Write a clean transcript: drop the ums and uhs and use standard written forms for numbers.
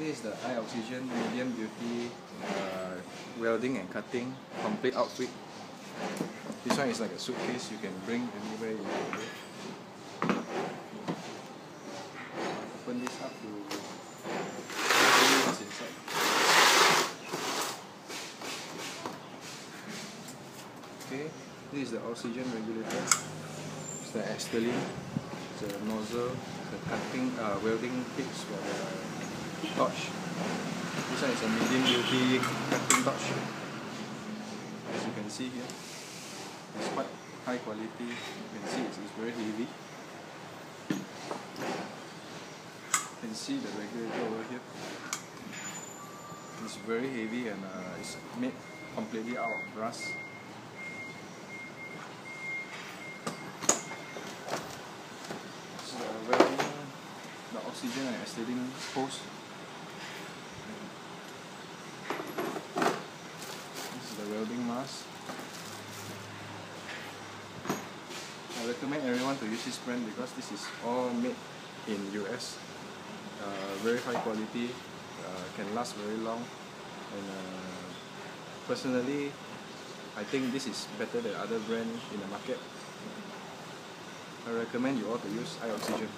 This is the Ioxygen medium duty welding and cutting complete outfit. This one is like a suitcase you can bring anywhere you want to go. Open this up to see what's inside. Okay, this is the oxygen regulator. It's the acetylene, the nozzle, the cutting welding tips for the torch. This one is a medium duty cutting torch. As you can see here, it's quite high quality. You can see it's very heavy. You can see the regulator over here. It's very heavy and it's made completely out of brass. This is welding the oxygen and acetylene hose. This is the welding mask. I recommend everyone to use this brand because this is all made in US. Very high quality, can last very long, and personally I think this is better than other brands in the market. I recommend you all to use Ioxygen.